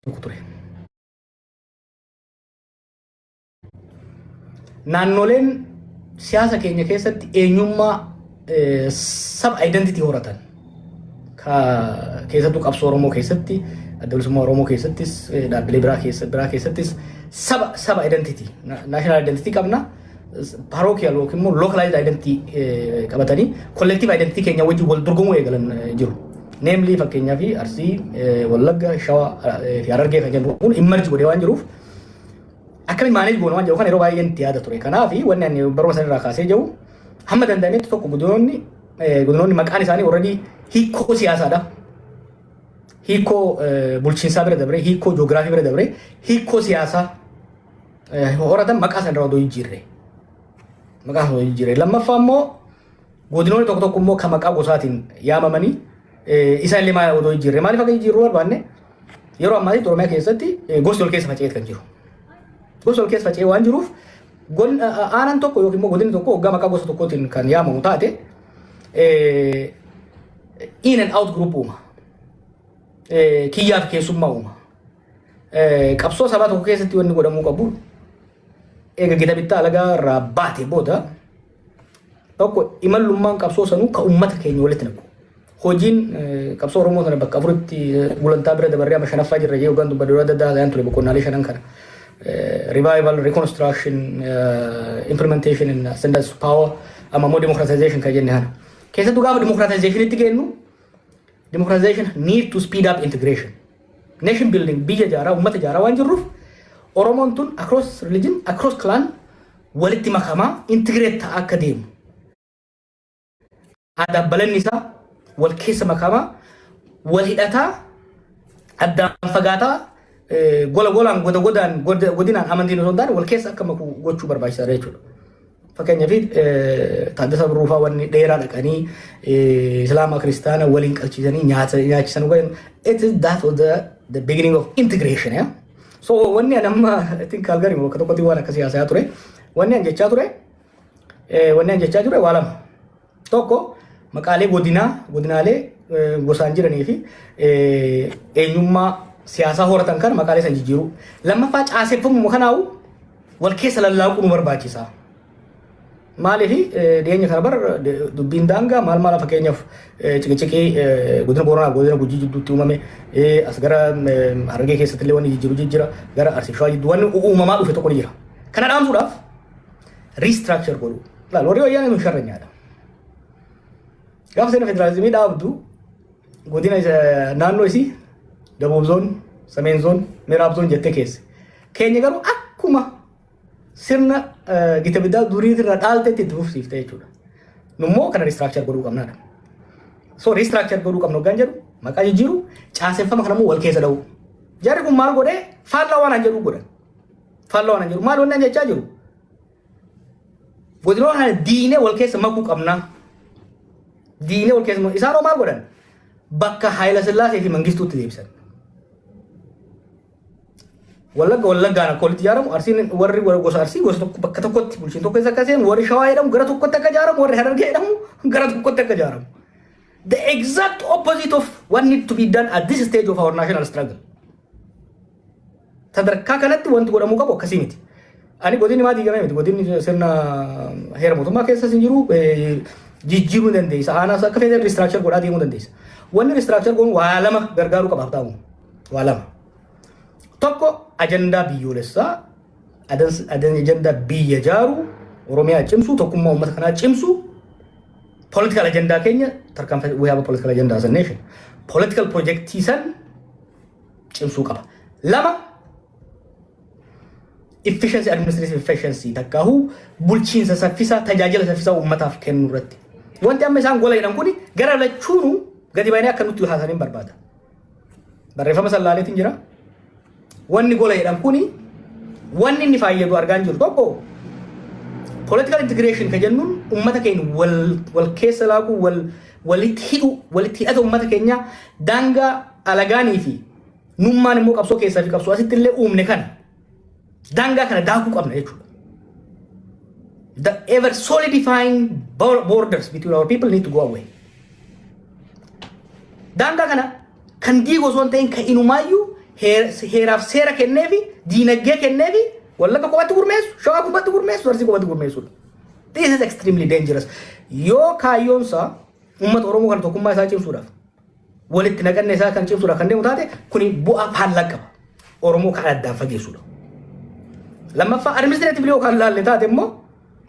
ture. Naannoleen siyaasa keenya keessatti eenyummaa sab identity horatan. Keessattuu qabsoo Oromoo keessatti, adda bilisummaa Oromoo keessattis, dhaabbilee biraa keessattis saba identity, national identity qabna. Parochial yookiin immoo localized identity qabatanii collective identity keenya wajjin wal dorgomuu eegalan jiru. Namely fakkeenyaaf Arsii, Wallagga, Shawaa fi Harargee kan jennu kun immerge godhee waan jiruuf akkamiin manage goona waan jiru kan yeroo baay'ee itti yaada ture. Kanaaf wanni ani baruma sanarraa kaasee jiru hamma danda'ametti tokko godinoonni maqaan isaanii already hiikoo siyaasaadha. Hiikoo bulchiinsaa bira dabree, hiikoo ji'oogiraafii bira dabree, hiikoo siyaasaa horatan maqaa sanarraa odoo jijjiirre. Maqaa sanarraa jijjiirre. Lammaffaa immoo godinoonni tokko tokko immoo kan maqaa gosaatiin yaamamanii isa illee maal odoo jijjiirre. Maaliif akka jijjiirru barbaanne yeroo ammaatti Oromiyaa keessatti gosti ol keessa faca'eet kan jiru. Gosti ol keessa faca'ee waan jiruuf aanaan tokko yookiin immoo godinni tokko waggaa maqaa gosa tokkootiin kan yaamamu taate in and out group uuma. Kiyyaaf keessummaa uuma. Qabsoo sabaa tokko keessatti wanni godhamuu qabu eega gita bittaa alagaa irraa baate booda tokko imallummaan qabsoo sanuu ka uummata keenya walitti naqu. Hojiin qabsoo Oromoo sana bakka afuritti gulantaa bira dabarree amma shanaffaa jirra jee hoggaan dubbaduu adda addaa ta'an ture boqonnaalee shanan kana. Revival, reconstruction, implementation and ascendance of power, amma immoo democratization kan jenne kana. Keessattuu gaafa democratization itti kennu democratization need to speed up integration. Nation building biyya jaaraa uummata jaaraa waan jirruuf Oromoon tun across religion, across clan walitti makamaa integrate ta'aa akka deemu. Aadaa balanni isaa wal keessa makamaa wal hidhataa addaan fagaataa golaan godinaan amantiin osoo hin taane wal keessa akka maku gochuu barbaachisaadha jechuudha. Fakkeenyaaf Taaddasa Birruufaa wanni dheeraa dhaqanii Islaamaa Kiristaana waliin qalchiisanii nyaachisan it is that was the beginning of integration. Yeah? So wanni an amma ittiin Kaalgarii bakka tokkotti waan akka siyaasaa ture wanni an jechaa ture waa lama. Tokko maqaalee godinaalee gosaan jiranii fi eenyummaa siyaasaa horatan kan maqaalee san jijjiiru. Lammaffaa caaseffamuu kanaa'u wal keessa lallaaquu nu barbaachisa. Maaliif dhiyeenya kana bar dubbiin daangaa maal fakkeenyaaf ciqiciqii godina Booranaa godina Gujii jidduutti uumame as gara Harargee keessatti illee wanni jijjiira gara Arsii Shawaa jidduu wanni uumamaa dhufe tokko ni jira. Kana dhaamsuudhaaf restructure godhu. Laal warri wayyaanee nu sharranyaadha. Gaafa seenaa federaalizimii dhaabdu godina naannoo isii Dabuub zoon, Sameen zoon, Miraab zoon jettee keesse. Keenya garuu akkuma sirna gita biddaa duriitirra dhaalteetti itti fufsiifte jechuudha. Nummoo kana restructure godhuu qabnaadha. So restructure godhuu qabnu hoggaan jedhu maqaa jijjiiru caaseffama kanammoo wal keessa dha'u. Jarri kun maal godhee faallaa waan an jedhu godhan. Faallaa waan an jedhu maal wanni an jechaa jiru. Godinoota kana diinee wal keessa makuu qabnaa. Diinee wal keessa isaanoo maal godhan bakka Haayila Sillaasee fi Mangistuutti deebisan. Wallaggaan akka walitti ijaaramu Arsiin warri gosa Arsii gosa tokko bakka tokkotti bulchiin tokko akka seen warri Shawaa jedhamu gara tokkotti akka ijaaramu warri Harargee jedhamu gara tokkotti akka ijaaramu. The exact opposite of what need to be done at this stage of our national struggle. Sadarkaa kanatti wanti godhamuu qabu akkasii miti. Ani godinni maa diigamee miti godinni sirna heera mootummaa keessa sin jiru jijjiiruu dandeessa. Aanaas akka fedhan restructure godhaa deemuu dandeessa. Wanni restructure godhu waa lama gargaaruu qabaaf ta'u. Waa lama. Tokko ajandaa biyyoolessaa, ajandaa biyya jaaru, Oromiyaa cimsuu, tokkummaa uummata kanaa cimsuu, political ajandaa keenya tarkaanfii we have a political agenda as a nation. Political projectii san cimsuu qaba. Lama efficiency, administrative efficiency takkaahu bulchiinsa saffisaa, tajaajila saffisaa uummataaf kennu irratti. Wanti amma isaan gola jedhan kuni gara lachuunu gadi baay'inaa akka nutti haasaniin barbaada. Barreeffama sallaaleetiin jira. Wanni gola jedhan kuni wanni inni fayyadu argaan jiru tokko political integration ka jennuun uummata keenya wal keessa laaquu walitti hidhata uummata keenya daangaa alagaanii fi nummaan immoo qabsoo keessaa fi qabsoo asitti illee uumne kana daangaa kana daakuu qabna jechuudha. The ever solidifying borders between our people need to go away. Daangaa kana kan diigoo osoo hin ta'in kan inumaayyuu heeraaf seera kenneefi diinagdee kenneefi wallagga qubatti gurmeessu shawaa qubatti gurmeessu arsii qubatti gurmeessu. This is extremely dangerous. Yoo kaayyoon isaa uummata Oromoo kan tokkummaa isaa cimsuudhaaf walitti naqannee isaa kan cimsuudhaaf kan deemu taate kuni bu'aa faallaa qaba. Oromoo kan addaan fageessuudha. Lammaffaa administrative yoo kan laalle taate immoo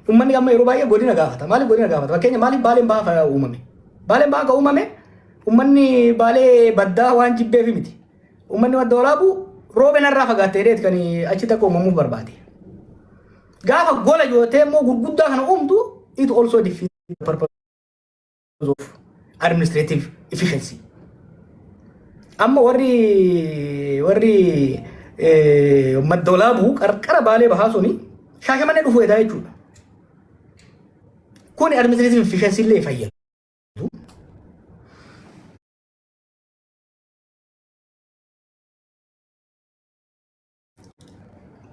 uummanni amma yeroo baay'ee godina gaafata. Maaliif godina gaafata? Fakkeenya maaliif Baaleen Bahaa uumame? Baaleen Bahaa kan uumame uummanni Baalee baddaa waan jibbeef miti. Uummanni Wadda Walaabuu roobeen irraa fagaattee dheet kan achitti akka uumamuuf barbaade. Gaafa gola yootee immoo gurguddaa kana uumtu it also defeats the purpose of administrative efficiency. Amma warri Wadda Walaabuu qarqara Baalee Bahaa suni Shaashamannee dhufuu edaa jechuudha. Kun administrative efficiency illee fayyadu.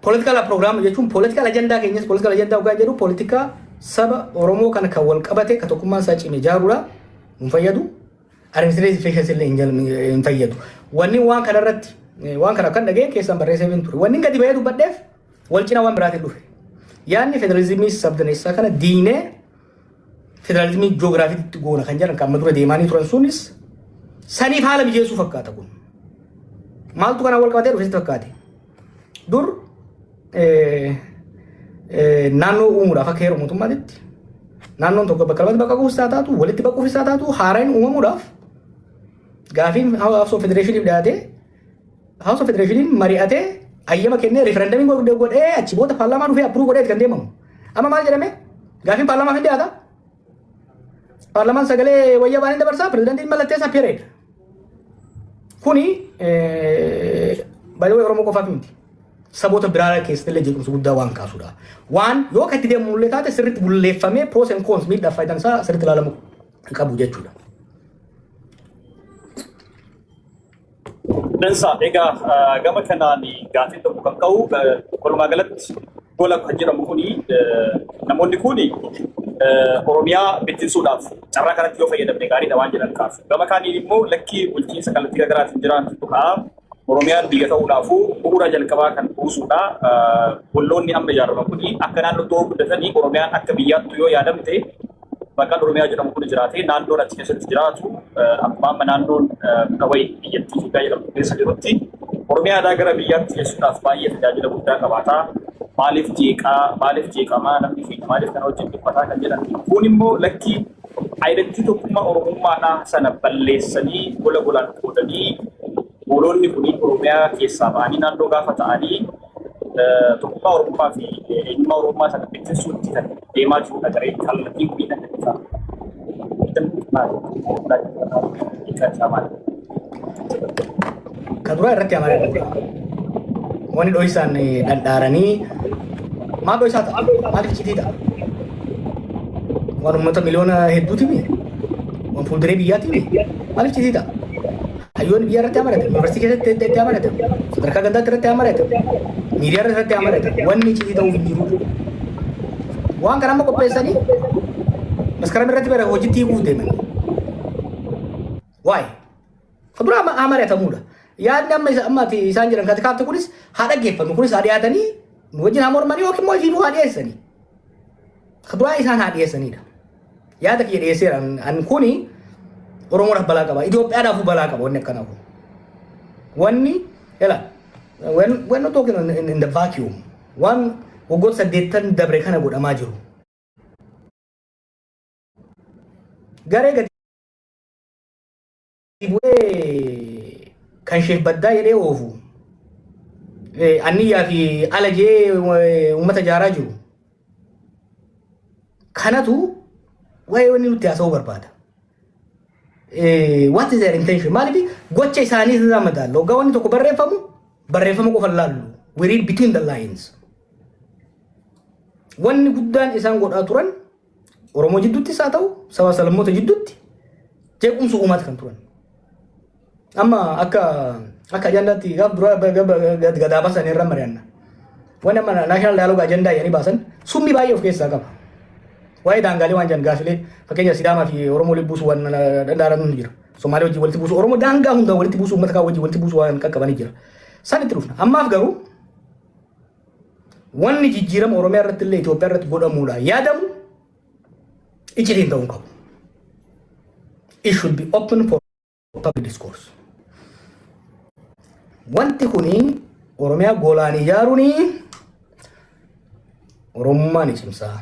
Political program jechuun political agenda keenyas political agenda ugaa jedhu politika saba Oromoo kana kan wal qabate ka tokkummaan isaa cimee jaaruudha hin fayyadu. Administrative efficiency illee hin fayyadu. Wanni waan kana irratti waan kana kan dhagee keessan barreessee hin ture. Wanni gadi bahee dubbadheef wal cina waan biraatiin dhufe. Yaanni federalizimii sabdaneessaa kana diinee federalizimii ji'oogiraafiitti goona kan jedhan kan dura deemanii turan sunis saniif haala mijeessuu fakkaata kun. Maaltu kana wal qabatee dhufetti fakkaate? Dur naannoo uumuudhaaf akka heeru mootummaatitti naannoon tokko bakka lamatti bakka quufsaa taatu walitti bakka quufsaa taatu haaraan uumamuudhaaf gaafiin House of Federationiif dhiyaatee House of Federationiin mari'atee ayyama kennee referendamii godhee achi booda paarlaamaa dhufee appuruu godhee kan deemamu. Amma maal jedhame? Gaafiin paarlaamaa hin dhiyaata. Paarlaamaan sagalee wayyaa baanii dabarsaa pirezidaantiin mallatteessaa peereedha. Kuni baay'ee Oromoo qofaaf miti. Saboota biraa keessatti illee jeequmsa guddaa waan kaasuudha. Waan yoo kan itti deemu mul'ate taate sirriitti bulleeffamee pros and cons miidhaa faayidaan isaa sirriitti ilaalamuu qabu jechuudha. Dansa egaa gama kanaan gaafiin tokko kan ka'u walumaa galatti gola kan jedhamu kuni namoonni kuni Oromiyaa bittinsuudhaaf carraa kanatti yoo fayyadamne gaariidha waan jedhan kaasu. Gama kaaniin immoo lakkii bulchiinsa kallattii garaatiin jiraatu tuqaa Oromiyaan biyya ta'uudhaafuu bu'uura jalqabaa kan buusuudha. Bolloonni amma ijaaraman kuni akka naannoo ta'uu guddatanii Oromiyaan akka biyyaattu yoo yaadamte maqaan Oromiyaa jedhamu kun jiraatee naannoon achi keessatti jiraatu amma naannoon kawai biyyattii fi jedhamu keessa jirutti Oromiyaa gara biyyaatti geessuudhaaf baay'ee tajaajila guddaa qabaata. Maaliif jeeqamaa namni fi maaliif kana wajjin dhiphataa kan jedhan kun immoo lakkii aayidentii tokkummaa Oromummaadhaa sana balleessanii gola golaan qoodanii bolonni kuni Oromiyaa keessaa ba'anii naannoo gaafa ta'anii tokkummaa Oromummaa fi eenyummaa Oromummaa sana bittinsuutti kan deemaa jirudha garee kallattiin kuni kan ta'a. Kadura irratti amaree wani dho'isaan dhadhaaranii maal dho'isaa ta'a? Maaliif citii ta'a? Waan uummata miliyoona hedduuti mi? Waan fuulduree biyyaati mi? Maaliif citii ta'a? Hayyoon biyya irratti amarate, yuunivarsiitii keessatti itti amarate, sadarkaa gandaatti irratti amarate, miidiyaa irratti amarate, wanni citii ta'uuf hin jiru. Waan kana amma qopheessanii maskarama irratti bara hojiitti hiikuuf deeman. Waay? Kadura amaratamuudha. Yaadni amma isaan jiran kan kaafte kunis haa dhaggeeffannu kunis haa dhiyaatanii nu wajjin haa mormanii yookiin immoo ifiifuu haa dhiyeessanii. Kaduraa isaan haa dhiyeessanidha. Yaada kiyya dhiyeesseera. An kuni Oromoodhaaf balaa qaba. Itoophiyaadhaafuu balaa qaba wanni akkanaa kun. Wanni when not talking in the vacuum waan waggoota 8 dabre kana godhamaa jiru. Garee gadi bu'ee kan Sheekh Baddaa jedhee oofu anniyaa fi alajee uummata jaaraa jiru. Kanatu waa'ee wanni nutti haasa'uu barbaada. What is their intention? Maaliif gocha isaanii irraa madaallu. Hoggaa wanni tokko barreeffama qofa laallu. We read between the lines. Wanni guddaan isaan godhaa turan Oromoo jidduuttis haa ta'u saba salammoota jidduutti jeequmsa uumaati kan turan. Amma akka ajandaatti gaaf dura gadaa baasan irra mari'anna. Wanni amma national dialogue ajandaa jedhanii baasan summii baay'ee of keessaa qaba. Waa'ee daangaalee waan jedhan gaafilee fakkeenya Sidaamaa fi Oromoo walitti buusu waan danda'an jira. Somaalee wajjin walitti buusu Oromoo daangaa hunda walitti buusu uummata kaan wajjin walitti buusu waan qaqqabanii jira. Sanitti dhufna. Ammaaf garuu wanni jijjiirama Oromiyaa irratti illee Itoophiyaa irratti godhamuudha yaadamu iccitiin ta'uu qabu. It should be open for public discourse. Wanti kuni Oromiyaa goolaan ijaaruuni Oromummaa ni cimsaa.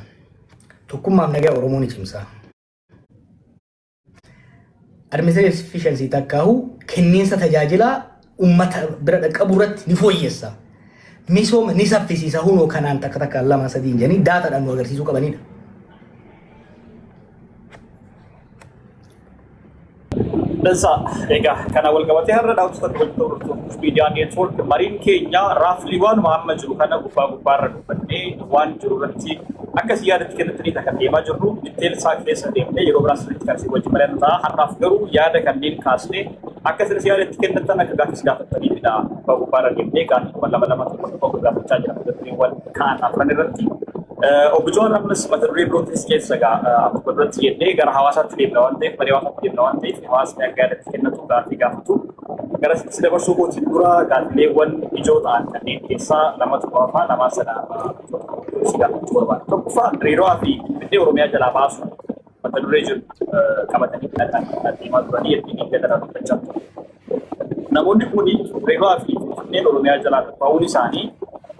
Tokkummaaf nagaa Oromoo ni cimsaa. Administrative efficiency takkaahu kenniinsa tajaajila ummata bira dhaqqabu irratti ni fooyyessa. Misooma ni saffisiisa hunoo kanaan takka takka lama sadii jedhanii daataadhaan nu agarsiisuu qabanidha. Dansa egaa kana wal qabatee har'a daawwattoota Ortodoksii Miidiyaa Neetwoork mariin keenya raafliiwwan Muhammad jiru kana gubbaarra dubbannee waan jiru irratti akkasii yaadatti kennatanii kan deemaa jirru diteelsaa keessa deemnee yeroo biraas irratti kan si wajjin mari'annu ta'a. Har'aaf garuu yaada kanneen kaasnee akkasiin yaadatti kennatan akka gaafis gaafataniifidha. Gubbaarra deemnee gaafii lama tokko gaafachaa jira. Gaaffiiwwan kaan afran irratti obbojoon ammas mata duree birootis keessa akkuma duratti jennee gara hawaasaatti deemna waan ta'eef marii hawaasaatti deemna waan ta'eef hawaasni akka yaadatti kennatu gaafii gaafatu gara si dabarsuu kootiin dura gaaffiiwwan ijoo ta'an kanneen keessaa lamatu qofa lamaa sana si gaafachuu barbaada. Tokkoffaa hariiroo fi biyya Oromiyaa jalaa baasu mata duree jiru qabatanii adeemaa turanii ittiin gadaraa dubbachaa ture. Namoonni kuni hariiroo fi biyya Oromiyaa jalaa ba'uun isaanii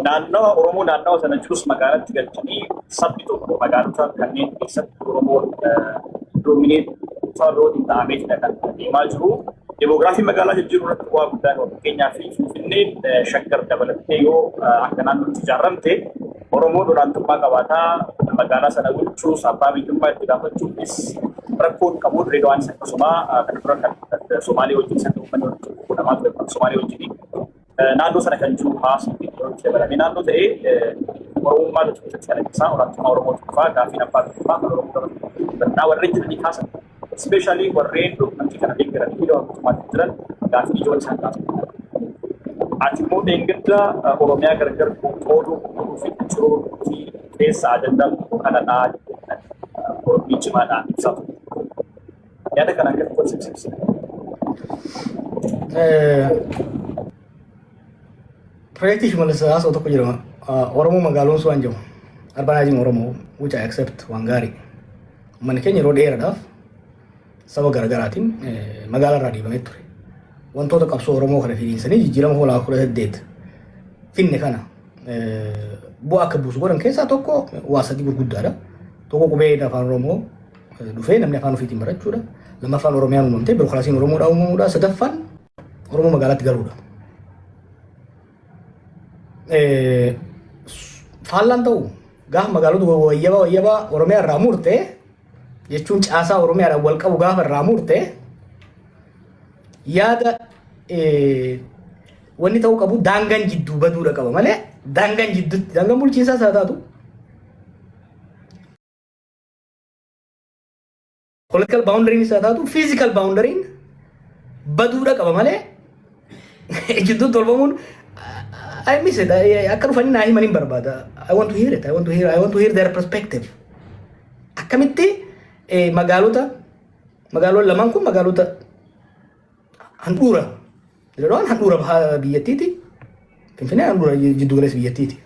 naannawa Oromoo naannawa sana jirus magaalatti galchanii sabni tokko magaalota kanneen keessatti Oromoo doomineet roodii ta'amee kan deemaa jiru. Demoogiraafii magaalaa jijjiiruu irratti bu'aa guddaa qabu. Fakkeenyaaf Finfinneen shaggar dabalattee yoo akka naannootti ijaaramte Oromoon olaantummaa qabaataa magaalaa sana bulchuus abbaa biyyummaa itti gaafachuufis rakkoon qabu Dirreedawaan akkasuma kan dura kan Somaalee wajjin sana uummanni wajjin godhamaa ture kan Somaalee wajjin naannoo sana kan jiru hawaasni dabalamee naannoo ta'ee Oromummaa keessatti kan isaa olaantummaa Oromoo tuffaa gaaffiin abbaa biyyummaa kan Oromoo dabalatu warreen jedhanii kaasan. Especially warreen dokumentii kana deeggaran hidhaa mootummaatti jiran gaafii ijoo isaan kaasan. Ati immoo deeggarda Oromiyaa gargar qooduu fi jiruu fi keessa ajandaan kanadhaa Oromoo cimaadhaan ibsatu. Yaada kana akka konsepsibsi. Projektii shimallis haasa'u tokko jedhama. Oromoo magaaloon waan jedhamu. Arbanaajiin Oromoo which I accept waan gaarii. Manni keenya yeroo dheeraadhaaf saba garaagaraatiin magaalaa irraa dhiibamee ture. Wantoota qabsoo Oromoo kana firiinsanii jijjiirama hoolaa 18 finne kana bu'aa akka buusu godhan keessaa tokko waa sadii gurguddaadha. Tokko qubee afaan Oromoo dhufee namni afaan ofiitiin barachuudha. Lammaffaan Oromiyaan uumamtee birookiraasiin Oromoodhaa uumamuudha. Sadaffaan Oromoo magaalaatti galuudha. Faallaan ta'u gaafa magaalota wayyabaa Oromiyaa irraa murtee jechuun caasaa Oromiyaadhaan wal qabu gaafa irraa murtee yaada wanni ta'uu qabu daangaan jidduu baduudha qaba malee daangaan jidduutti daangaan bulchiinsaas haa taatu political boundary haa taatu physical boundary baduudha qaba malee jidduu tolfamuun I miss it. Akka dhufanii naa himaniin barbaada. I want to hear it. I want to hear their perspective. Akkamitti magaalota lamaan kun magaalota handhuura jedhaman handhuura biyyattiiti. Finfinnee handhuura jiddu galeessa biyyattiiti.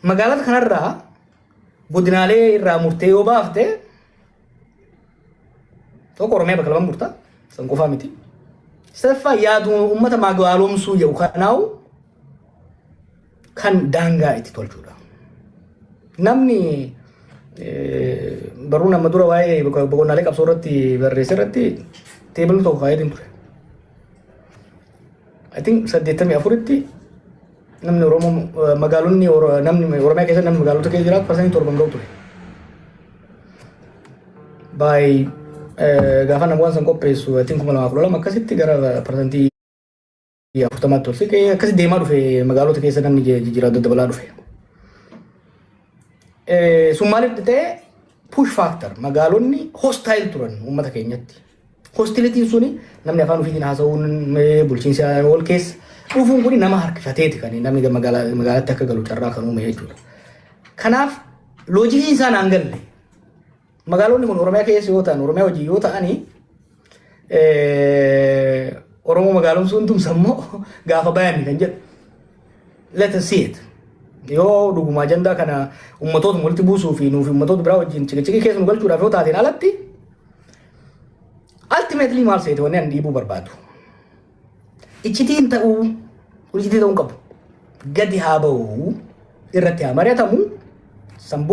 Magaalota kanarraa godinaalee irraa murtee yoo baafte tokko Oromiyaa bakka lamaan murtaa san qofaa miti. Sadaffaa yaadu uummata magaaloomsuu jedhu kanaawu kan daangaa itti tolchuudha. Namni baruu nama dura waa'ee boqonnaalee qabsoo irratti barreesse irratti teebilii tokko kaa'eetiin ture. I think 84tti namni Oromoo magaalonni namni Oromiyaa keessa namni magaalota keessa jiraatu parsantii 7 ga'u ture. By gaafa namoota san qopheessu I think 2012 akkasitti gara parsantii 40 tolse akkasi deemaa dhufe magaalota keessa namni jijjiiraa dabalaa dhufe. Sun maaliif ta'e push factor magaalonni hostile turan uummata keenyatti. Hostilitiin suni namni afaan ofiitiin haasa'uun bulchiinsa wal keessa dhufuun kun nama harkifateeti kan namni magaalaatti akka galu carraa kan uume jechuudha. Kanaaf loojikiin isaan aan galle magaalonni kun Oromiyaa keessa yoo ta'an Oromiyaa hojii yoo ta'anii Oromoo magaalum sun tumsammoo gaafa bayan kan jedhu. Let us see it. Yoo dhuguma ajandaa kana ummatoota walitti buusuu fi nuuf ummatoota biraa wajjin cikiciki keessa nu galchuudhaaf yoo taateen alatti ultimately maal seete wanni an dhiibuu barbaadu. Iccitiin ta'uu iccitii ta'uu qabu. Gadi haa ba'uu irratti haa mari'atamu san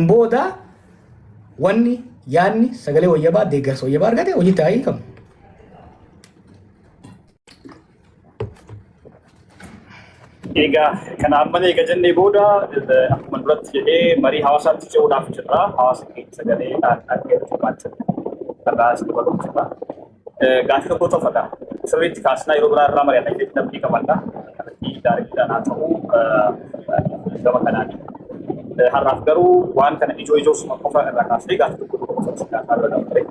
booda wanni yaadni sagalee wayyabaa deeggarsa wayyabaa argate hojiitti haa hiikamu. Egaa kana amma eega jennee booda akkuma duratti jedhee marii hawaasaatti ce'uudhaaf jirra. Hawaasa keenya sagaleedhaan dhaggeeffachaa irraa isin barbaachisa. Gaaffii tokko tofadha. Sirriitti kaasnaa yeroo biraa irraa mari'annaa jechuun namni qabadha. Kanatti gaariidhaan haa ta'u gama kanaan. Har'aaf garuu waan kana ijoo suma qofa irraa kaasnee gaaffii tokko qofa kaasaa irra dabarre.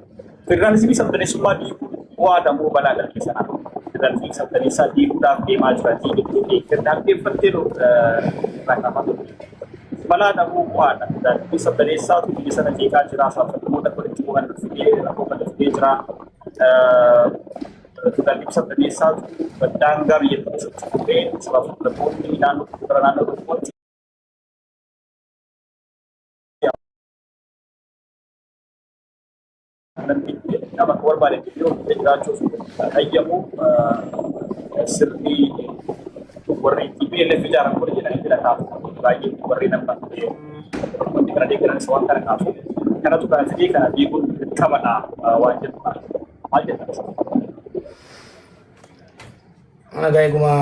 Federaalizimii sabdaneessummaa dhiibuu bu'aa damuu balaa galmee sanaa. Federalizimii sabdaneessaa dhiibuudhaaf deemaa jiranii jechuudha. Dhaggeeffattee rakkataa balaa damuu bu'aadha. Federalizimii sabdaneessaatu biyya sana jeeqaa jira. Saaffattoota walitti bu'an fidee rakkoo kan fidee jira. Federalizimii sabdaneessaatu daangaa biyya keessatti fudhee saaffattoonni naannoo tokkotti nama korban itu federasi ayyamu sirri warri TPL bicara berjalan tidak tahu lagi warri nampak ketika dia kena sesuatu karena tu kan sedih karena dia pun kamana wajib aja. Mana gaya kuma